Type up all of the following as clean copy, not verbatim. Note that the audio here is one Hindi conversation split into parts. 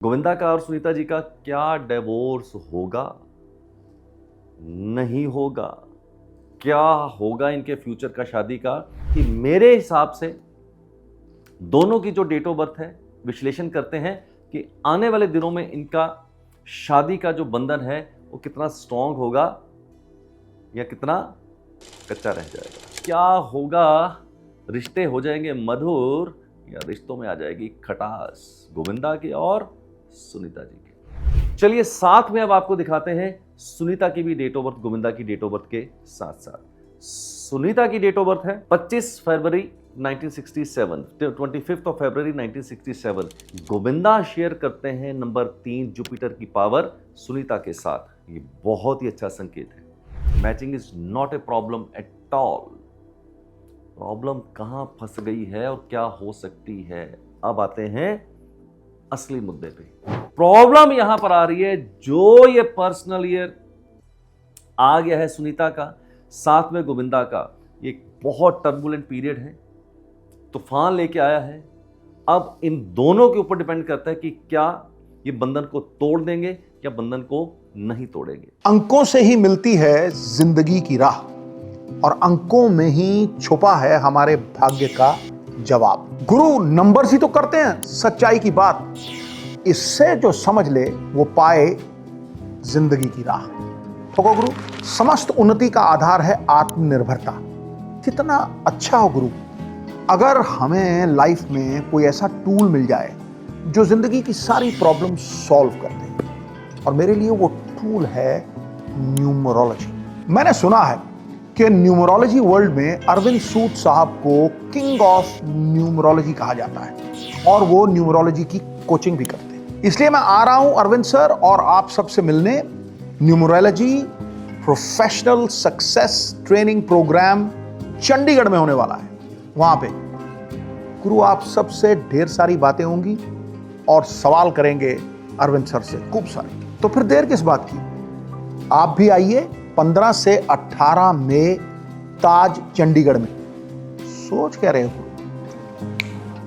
गोविंदा का और सुनीता जी का क्या डिवोर्स होगा, नहीं होगा, क्या होगा इनके फ्यूचर का शादी का, कि मेरे हिसाब से दोनों की जो डेट ऑफ बर्थ है विश्लेषण करते हैं कि आने वाले दिनों में इनका शादी का जो बंधन है वो कितना स्ट्रांग होगा या कितना कच्चा रह जाएगा। क्या होगा, रिश्ते हो जाएंगे मधुर या रिश्तों में आ जाएगी खटास, गोविंदा की और सुनीता जी की। चलिए साथ में अब आपको दिखाते हैं सुनीता की भी डेट ऑफ बर्थ गोविंदा की डेट ऑफ बर्थ के साथ साथ। सुनीता की डेट ऑफ बर्थ है 25 फरवरी 1967, 25 ऑफ फरवरी 1967। गोविंदा शेयर करते हैं नंबर 3 जुपिटर की पावर सुनीता के साथ। ये बहुत ही अच्छा संकेत है। Matching is not a problem at all. Problem कहां फंस गई है और क्या हो सकती है, अब आते हैं असली मुद्दे पे। प्रॉब्लम यहां पर आ रही है, जो ये पर्सनल ईयर आ गया है सुनीता का साथ में गोविंदा का, ये बहुत टर्बुलेंट पीरियड है, तूफान लेके आया है। अब इन दोनों के ऊपर डिपेंड करता है कि क्या ये बंधन को तोड़ देंगे या बंधन को नहीं तोड़ेंगे। अंकों से ही मिलती है जिंदगी की राह और अंकों में ही छुपा है हमारे भाग्य का जवाब। गुरु नंबर्स ही तो करते हैं सच्चाई की बात, इससे जो समझ ले वो पाए जिंदगी की राह। ठोको गुरु, समस्त उन्नति का आधार है आत्मनिर्भरता। कितना अच्छा हो गुरु अगर हमें लाइफ में कोई ऐसा टूल मिल जाए जो जिंदगी की सारी प्रॉब्लम सॉल्व कर दे, और मेरे लिए वो टूल है न्यूमरोलॉजी। मैंने सुना है कि न्यूमरोलॉजी वर्ल्ड में अरविंद सूद साहब को किंग ऑफ न्यूमरोलॉजी कहा जाता है और वो न्यूमरोलॉजी की कोचिंग भी करते हैं। इसलिए मैं आ रहा हूं अरविंद सर और आप सबसे मिलने। Numerology professional success training program Chandigarh में होने वाला है। वहां पे गुरु आप सबसे ढेर सारी बातें होंगी और सवाल करेंगे अरविंद सर से खूब सारे। तो फिर देर किस बात की, आप भी आइए 15 से 18 मई ताज चंडीगढ़ में। सोच क्या रहे हो,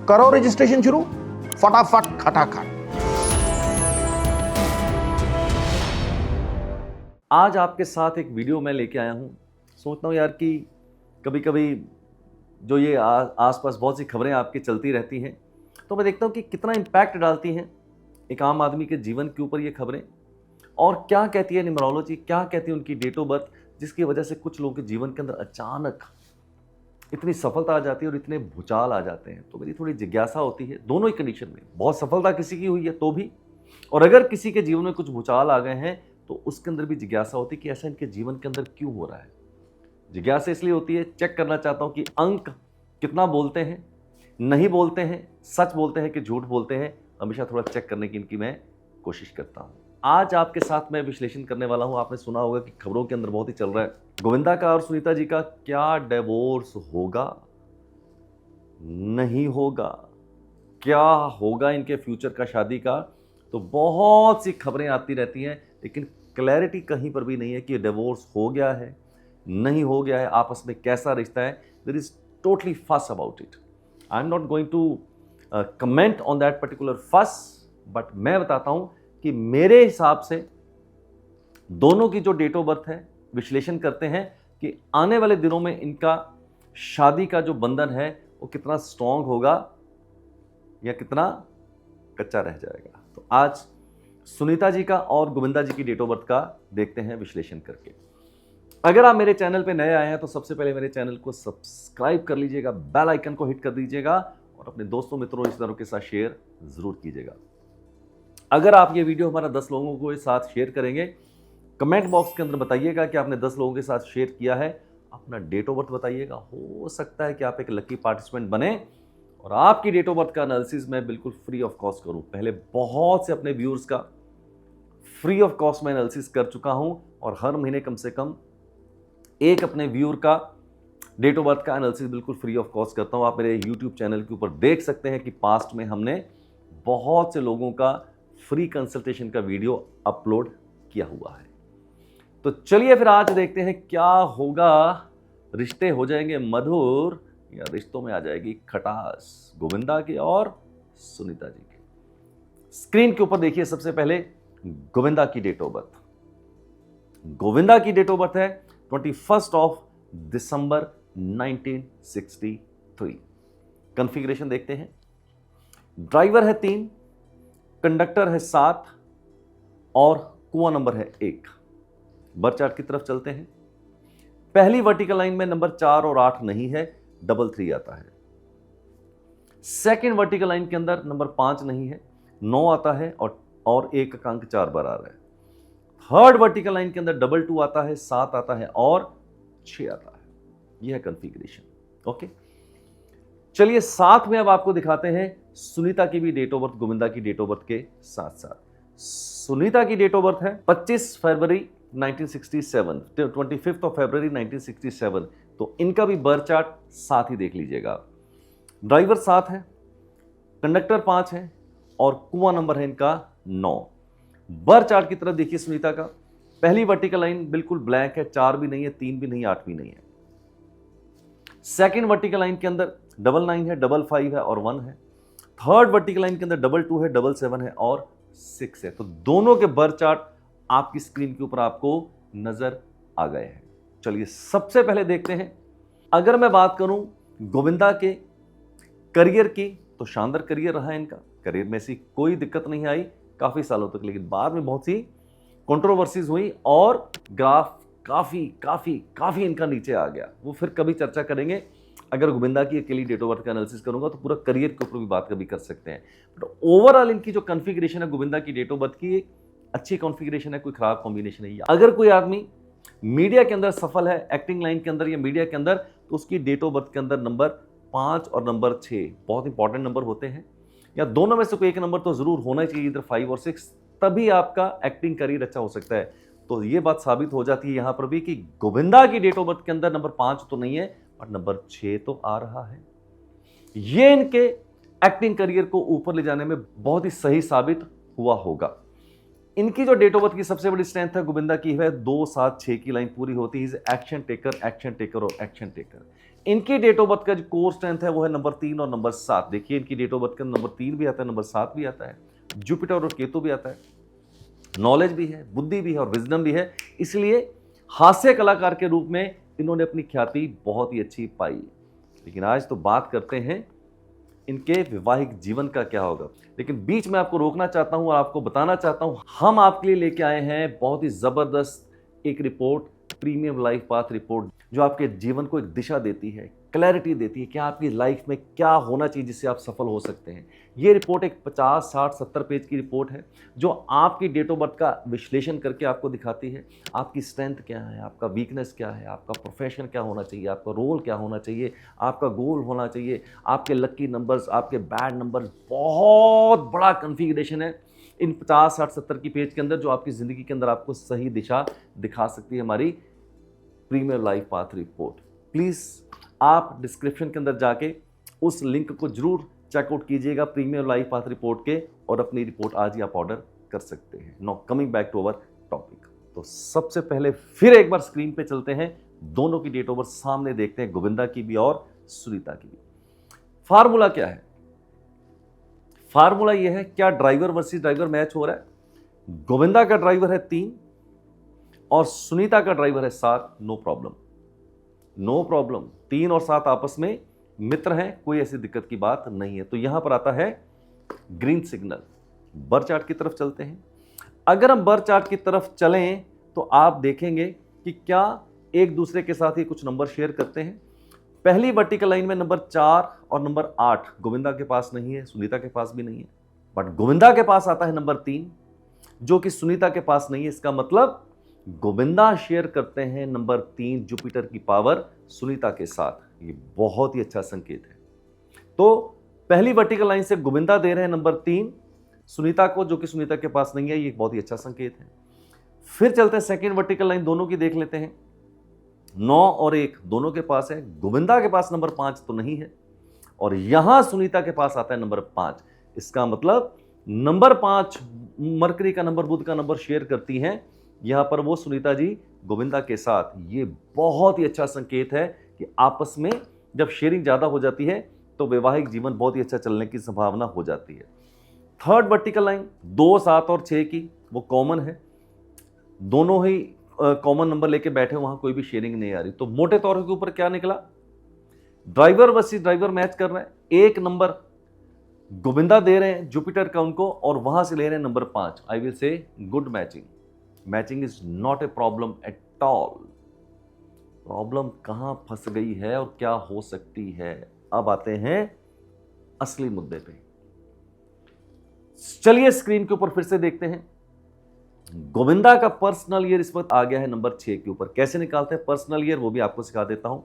करो रजिस्ट्रेशन शुरू फटाफट खटाखट। आज आपके साथ एक वीडियो मैं लेके आया हूं। सोचता हूं यार कि कभी कभी जो ये आसपास बहुत सी खबरें आपकी चलती रहती हैं, तो मैं देखता हूं कि कितना इम्पैक्ट डालती हैं एक आम आदमी के जीवन के ऊपर ये खबरें, और क्या कहती है न्यूमरोलॉजी, क्या कहती है उनकी डेट ऑफ बर्थ, जिसकी वजह से कुछ लोगों के जीवन के अंदर अचानक इतनी सफलता आ जाती है और इतने भूचाल आ जाते हैं। तो मेरी थोड़ी जिज्ञासा होती है दोनों ही कंडीशन में, बहुत सफलता किसी की हुई है तो भी, और अगर किसी के जीवन में कुछ भूचाल आ गए हैं तो उसके अंदर भी जिज्ञासा होती है कि ऐसा इनके जीवन के अंदर क्यों हो रहा है। जिज्ञासा इसलिए होती है, चेक करना चाहता हूं कि अंक कितना बोलते हैं, नहीं बोलते हैं, सच बोलते हैं कि झूठ बोलते हैं। हमेशा थोड़ा चेक करने की इनकी मैं कोशिश करता हूं। आज आपके साथ मैं विश्लेषण करने वाला हूं। आपने सुना होगा कि खबरों के अंदर बहुत ही चल रहा है, गोविंदा का और सुनीता जी का क्या डिवोर्स होगा, नहीं होगा, क्या होगा इनके फ्यूचर का शादी का। तो बहुत सी खबरें आती रहती हैं, लेकिन क्लैरिटी कहीं पर भी नहीं है कि डिवोर्स हो गया है, नहीं हो गया है, आपस में कैसा रिश्ता है। There is totally fuss about it. I am not going to comment on that particular fuss, but मैं बताता हूं कि मेरे हिसाब से दोनों की जो डेट ऑफ बर्थ है विश्लेषण करते हैं कि आने वाले दिनों में इनका शादी का जो बंधन है वो कितना स्ट्रांग होगा या कितना कच्चा रह जाएगा। तो आज सुनीता जी का और गोविंदा जी की डेट ऑफ बर्थ का देखते हैं विश्लेषण करके। अगर आप मेरे चैनल पे नए आए हैं तो सबसे पहले मेरे चैनल को सब्सक्राइब कर लीजिएगा, बेल आइकन को हिट कर दीजिएगा और अपने दोस्तों मित्रों रिश्तेदारों के साथ शेयर जरूर कीजिएगा। अगर आप ये वीडियो हमारा 10 लोगों के साथ शेयर करेंगे, कमेंट बॉक्स के अंदर बताइएगा कि आपने 10 लोगों के साथ शेयर किया है, अपना डेट ऑफ बर्थ बताइएगा। हो सकता है कि आप एक लकी पार्टिसिपेंट बने और आपकी डेट ऑफ बर्थ का एनालिसिस मैं बिल्कुल फ्री ऑफ कॉस्ट करूं। पहले बहुत से अपने व्यूअर्स का फ्री ऑफ कॉस्ट में एनालिसिस कर चुका हूं और हर महीने कम से कम एक अपने व्यूअर का डेट ऑफ बर्थ का एनालिसिस बिल्कुल फ्री ऑफ कॉस्ट करता हूं। आप मेरे यूट्यूब चैनल के ऊपर देख सकते हैं कि पास्ट में हमने बहुत से लोगों का फ्री कंसल्टेशन का वीडियो अपलोड किया हुआ है। तो चलिए फिर आज देखते हैं क्या होगा, रिश्ते हो जाएंगे मधुर या रिश्तों में आ जाएगी खटास, गोविंदा की और सुनीता जी की। स्क्रीन के ऊपर देखिए सबसे पहले गोविंदा की डेट ऑफ बर्थ। गोविंदा की डेट ऑफ बर्थ है 21 ऑफ दिसंबर 1963। कॉन्फ़िगरेशन देखते हैं। ड्राइवर है 3, कंडक्टर है 7 और कुआं नंबर है 1। बर्थ चार्ट की तरफ चलते हैं। पहली वर्टिकल लाइन में नंबर 4 और 8 नहीं है, 3 आता है। सेकेंड वर्टिकल लाइन के अंदर नंबर 5 नहीं है, 9 आता है और 1 का अंक 4 बार आ रहा है। थर्ड वर्टिकल लाइन के अंदर 2 आता है, 7 आता है और 6 आता है। यह है कॉन्फ़िगरेशन। ओके, चलिए साथ में अब आपको दिखाते हैं सुनीता की भी डेट ऑफ बर्थ गोविंदा की डेट ऑफ बर्थ के साथ साथ। सुनीता की डेट ऑफ बर्थ है 25 फरवरी 1967, 25 ऑफ फरवरी 1967। तो इनका भी बर्थ चार्ट साथ ही देख लीजिएगा। ड्राइवर 7 है, कंडक्टर 5 है और कुआं नंबर है इनका 9। बर्थ चार्ट की तरफ देखिए सुनीता का। पहली वर्टिकल लाइन बिल्कुल ब्लैक है, 4 भी नहीं है, 3 भी नहीं, 8 भी नहीं है। सेकेंड वर्टिकल लाइन के अंदर 99 है, 55 है और 1 है। थर्ड वर्टिकल लाइन के अंदर 22 है, 77 है और 6 है। तो दोनों के बर्थ चार्ट आपकी स्क्रीन के ऊपर आपको नजर आ गए हैं। चलिए सबसे पहले देखते हैं। अगर मैं बात करूं गोविंदा के करियर की, तो शानदार करियर रहा है इनका। करियर में ऐसी कोई दिक्कत नहीं आई काफी सालों तक, लेकिन बाद में बहुत सी कंट्रोवर्सीज हुई और ग्राफ काफी इनका नीचे आ गया। वो फिर कभी चर्चा करेंगे। अगर गोविंदा की अकेली डेट ऑफ बर्थ का एनालिसिस करूंगा तो पूरा करियर के ऊपर भी बात कभी कर सकते हैं। बट ओवरऑल इनकी जो कॉन्फ़िगरेशन है गोविंदा की डेट ऑफ बर्थ की, एक अच्छी कॉन्फ़िगरेशन है, कोई खराब कॉम्बिनेशन है। अगर कोई आदमी मीडिया के अंदर सफल है, एक्टिंग लाइन के अंदर या मीडिया के अंदर, तो उसकी डेट ऑफ बर्थ के अंदर नंबर 5 और नंबर 6 बहुत इंपॉर्टेंट नंबर होते हैं, या दोनों में से कोई एक नंबर तो जरूर होना चाहिए, इधर 5 और 6, तभी आपका एक्टिंग करियर अच्छा हो सकता है। तो ये बात साबित हो जाती है यहां पर भी कि गोविंदा की डेट ऑफ बर्थ के अंदर नंबर 5 तो नहीं है और नंबर 6 तो आ रहा है। ये इनके एक्टिंग करियर को ऊपर ले जाने में बहुत ही सही साबित हुआ होगा। इनकी जो डेट ऑफ बर्थ की सबसे बड़ी स्ट्रेंथ है गोविंदा की है 2, 7, 6 की लाइन पूरी होती है। एक्शन टेकर और एक्शन टेकर। इनकी डेट ऑफ बर्थ का जो कोर स्ट्रेंथ है वो है नंबर 3 और नंबर 7। देखिए इनकी डेट ऑफ बर्थ का नंबर 3 भी आता है, नंबर 7 भी आता है, जुपिटर और केतु भी आता है, नॉलेज भी है, बुद्धि भी है और विजडम भी है। इसलिए हास्य कलाकार के रूप में इन्होंने अपनी ख्याति बहुत ही अच्छी पाई। लेकिन आज तो बात करते हैं इनके वैवाहिक जीवन का क्या होगा। लेकिन बीच में आपको रोकना चाहता हूं और आपको बताना चाहता हूं, हम आपके लिए लेके आए हैं बहुत ही जबरदस्त एक report, premium life path report, जो आपके जीवन को एक दिशा देती है, क्लैरिटी देती है कि आपकी लाइफ में क्या होना चाहिए जिससे आप सफल हो सकते हैं। ये रिपोर्ट एक 50, 60, 70 पेज की रिपोर्ट है जो आपकी डेट ऑफ बर्थ का विश्लेषण करके आपको दिखाती है आपकी स्ट्रेंथ क्या है, आपका वीकनेस क्या है, आपका प्रोफेशन क्या होना चाहिए, आपका रोल क्या होना चाहिए, आपका गोल होना चाहिए, आपके लकी नंबर्स, आपके बैड नंबर्स। बहुत बड़ा कॉन्फ़िगरेशन है इन 50, 60, 70 की पेज के अंदर, जो आपकी ज़िंदगी के अंदर आपको सही दिशा दिखा सकती है हमारी premium life path report. Please आप डिस्क्रिप्शन के अंदर जाके उस लिंक को जरूर चेकआउट कीजिएगा प्रीमियम लाइफ पाथ रिपोर्ट के, और अपनी रिपोर्ट आज ही आप ऑर्डर कर सकते हैं। Now coming back to our topic. तो सबसे पहले फिर एक बार स्क्रीन पे चलते हैं, दोनों की डेट ऑफ बर्थ सामने देखते हैं, गोविंदा की भी और सुनीता की भी। फार्मूला क्या है? फार्मूला यह है, क्या ड्राइवर वर्सेस ड्राइवर मैच हो रहा है? गोविंदा का ड्राइवर है 3 और सुनीता का ड्राइवर है 7। No problem, no problem. 3 और 7 आपस में मित्र हैं, कोई ऐसी दिक्कत की बात नहीं है। तो यहां पर आता है ग्रीन सिग्नल। बर्थ चार्ट की तरफ चलते हैं। अगर हम बर्थ चार्ट की तरफ चलें तो आप देखेंगे कि क्या एक दूसरे के साथ ही कुछ नंबर शेयर करते हैं। पहली वर्टिकल लाइन में नंबर 4 और नंबर 8 गोविंदा के पास नहीं है, सुनीता के पास भी नहीं है, बट गोविंदा के पास आता है नंबर 3 जो कि सुनीता के पास नहीं है। इसका मतलब गोविंदा शेयर करते हैं नंबर 3 जुपिटर की पावर सुनीता के साथ। ये बहुत ही अच्छा संकेत है। तो पहली वर्टिकल लाइन से गोविंदा दे रहे हैं नंबर 3 सुनीता को, जो कि सुनीता के पास नहीं है। ये बहुत ही अच्छा संकेत है। फिर चलते हैं सेकेंड वर्टिकल लाइन, दोनों की देख लेते हैं। 9 और 1 दोनों के पास है, गोविंदा के पास नंबर 5 तो नहीं है, और यहां सुनीता के पास आता है नंबर 5। इसका मतलब नंबर 5 मरकरी का नंबर, बुध का नंबर शेयर करती हैं यहां पर वो सुनीता जी गोविंदा के साथ। ये बहुत ही अच्छा संकेत है कि आपस में जब शेयरिंग ज्यादा हो जाती है तो वैवाहिक जीवन बहुत ही अच्छा चलने की संभावना हो जाती है। थर्ड वर्टिकल लाइन 2, 7 और 6 की वो कॉमन है, दोनों ही कॉमन नंबर लेके बैठे, वहां कोई भी शेयरिंग नहीं आ रही। तो मोटे तौर के ऊपर क्या निकला, ड्राइवर वर्सेस ड्राइवर मैच कर रहा है। एक नंबर गोविंदा दे रहे हैं जुपिटर का उनको, और वहां से ले रहे हैं number 5। I will say good matching. Matching is not a problem at all. Problem कहां फंस गई है और क्या हो सकती है, अब आते हैं असली मुद्दे पे। चलिए स्क्रीन के ऊपर फिर से देखते हैं। गोविंदा का पर्सनल ईयर इस वक्त आ गया है नंबर 6 के ऊपर। कैसे निकालते हैं पर्सनल ईयर वो भी आपको सिखा देता हूं,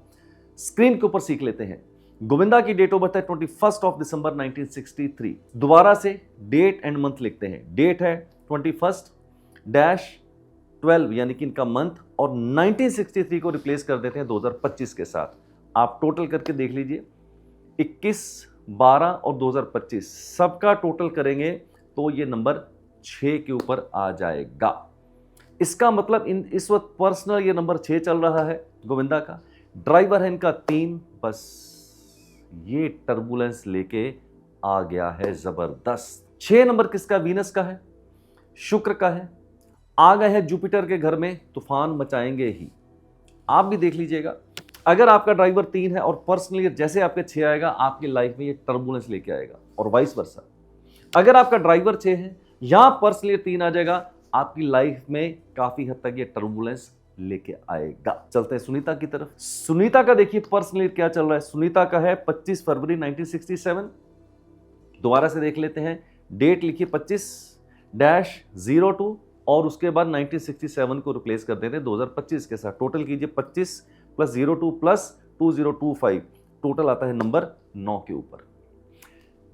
स्क्रीन के ऊपर सीख लेते हैं। गोविंदा की डेट ऑफ बर्थ है 21 दिसंबर 1963। दोबारा से डेट एंड मंथ लिखते हैं। डेट है 21-12 यानी कि इनका मंथ, और 1963 को रिप्लेस कर देते हैं 2025 के साथ। आप टोटल करके देख लीजिए, 21, 12 और 2025 सबका टोटल करेंगे तो ये नंबर 6 के ऊपर आ जाएगा। इसका मतलब इस वक्त पर्सनल ये नंबर 6 चल रहा है गोविंदा का। ड्राइवर है इनका 3, बस ये टर्बुलेंस लेके आ गया है जबरदस्त। 6 नंबर किसका, वीनस का है, शुक्र का है। आ गए हैं जुपिटर के घर में, तूफान मचाएंगे ही। आप भी देख लीजिएगा, अगर आपका ड्राइवर 3 है और पर्सनल ईयर जैसे आपके 6 आएगा, आपकी लाइफ में ये टर्बुलेंस लेके आएगा, और वाइस वर्सा। अगर आपका ड्राइवर 6 है या पर्सनल ईयर 3 आ जाएगा, आपकी लाइफ में काफी हद तक ये टर्बुलेंस लेके आएगा। चलते हैं सुनीता की तरफ। सुनीता का देखिए पर्सनल ईयर क्या चल रहा है। सुनीता का है 25 फरवरी 1967। दोबारा से देख लेते हैं, डेट लिखिए 25-02 और उसके बाद 1967 को रिप्लेस कर देते हैं 2025 के साथ। टोटल कीजिए 25 + 02 + 2025, टोटल आता है नंबर 9 के ऊपर।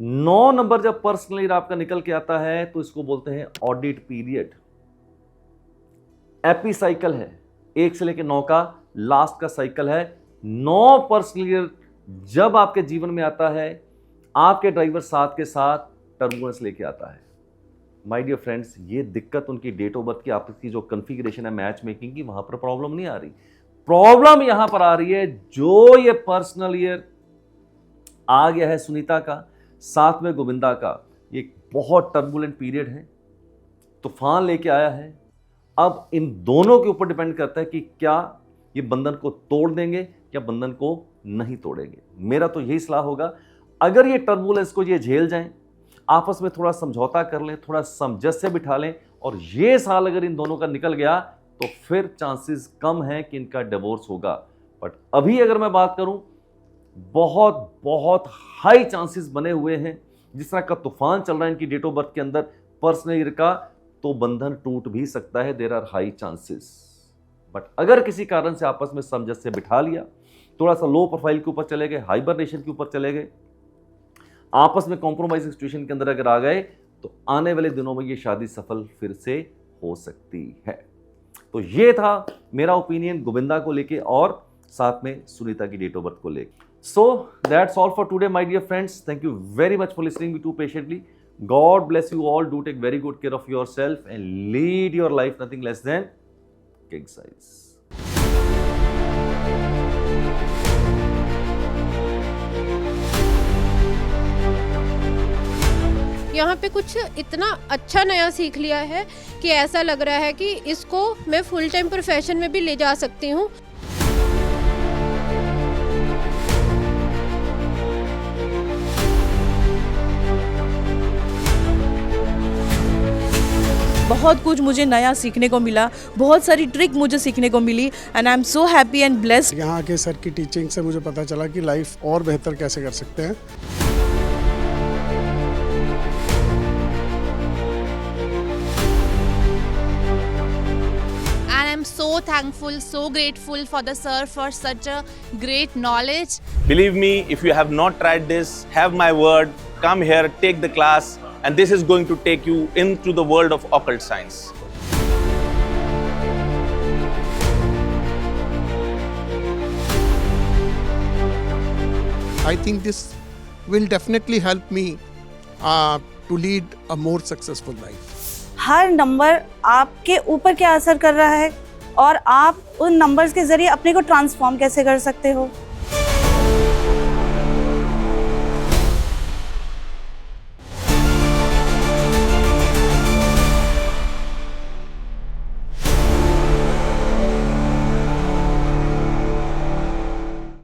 9 नंबर जब पर्सनल ईयर आपका निकल के आता है तो इसको बोलते हैं ऑडिट पीरियड। एपी साइकिल है, 1 से लेकर 9 का लास्ट का साइकिल है। 9 पर्सनल ईयर जब आपके जीवन में आता है, आपके ड्राइवर 7 के साथ टर्बुलेंस लेके आता है। माय डियर फ्रेंड्स, ये दिक्कत उनकी डेट ऑफ बर्थ की, आपकी जो कॉन्फ़िगरेशन है मैच मेकिंग की, वहां पर प्रॉब्लम नहीं आ रही। प्रॉब्लम यहां पर आ रही है जो ये पर्सनल ईयर आ गया है सुनीता का, साथ में गोविंदा का, ये बहुत टर्बुलेंट पीरियड है, तूफान लेके आया है। अब इन दोनों के ऊपर डिपेंड करता है कि क्या ये बंधन को तोड़ देंगे या बंधन को नहीं तोड़ेंगे। मेरा तो यही सलाह होगा, अगर ये टर्बुलेंस को ये झेल जाएं, आपस में थोड़ा समझौता कर लें, थोड़ा सामंजस्य बिठा लें, और ये साल अगर इन दोनों का निकल गया तो फिर चांसेस कम है कि इनका डिवोर्स होगा। बट अभी अगर मैं बात करूं, बहुत बहुत हाई चांसेस बने हुए हैं। जिस तरह का तूफान चल रहा है इनकी डेट ऑफ बर्थ के अंदर पर्सनल ईयर का, तो बंधन टूट भी सकता है। There are high chances. But अगर किसी कारण से आपस में सामंजस्य बिठा लिया, थोड़ा सा लो प्रोफाइल के ऊपर चले गए, हाइबरनेशन के ऊपर चले गए, आपस में कॉम्प्रोमाइज सिचुएशन के अंदर अगर आ गए, तो आने वाले दिनों में ये शादी सफल फिर से हो सकती है। तो ये था मेरा ओपिनियन गोविंदा को लेके और साथ में सुनीता की डेट ऑफ बर्थ को लेके। So that's all for today my dear friends. Thank you very much for listening me too patiently. God bless you all. Do take very good care of yourself and lead your life nothing less than king size. यहाँ पे कुछ इतना अच्छा नया सीख लिया है कि ऐसा लग रहा है कि इसको मैं फुल टाइम प्रोफेशन में भी ले जा सकती हूँ। बहुत कुछ मुझे नया सीखने को मिला, बहुत सारी ट्रिक मुझे सीखने को मिली, and I am so happy and blessed. यहाँ के सर की टीचिंग से मुझे पता चला कि लाइफ और बेहतर कैसे कर सकते हैं। And I'm so thankful, so grateful for the sir for such a great knowledge. Believe me, if you have not tried this, have my word, come here, take the class, and this is going to take you into the world of occult science. I think this will definitely help me to lead a more successful life. Her number आपके ऊपर क्या असर कर रहा है और आप उन नंबर्स के जरिए अपने को ट्रांसफॉर्म कैसे कर सकते हो।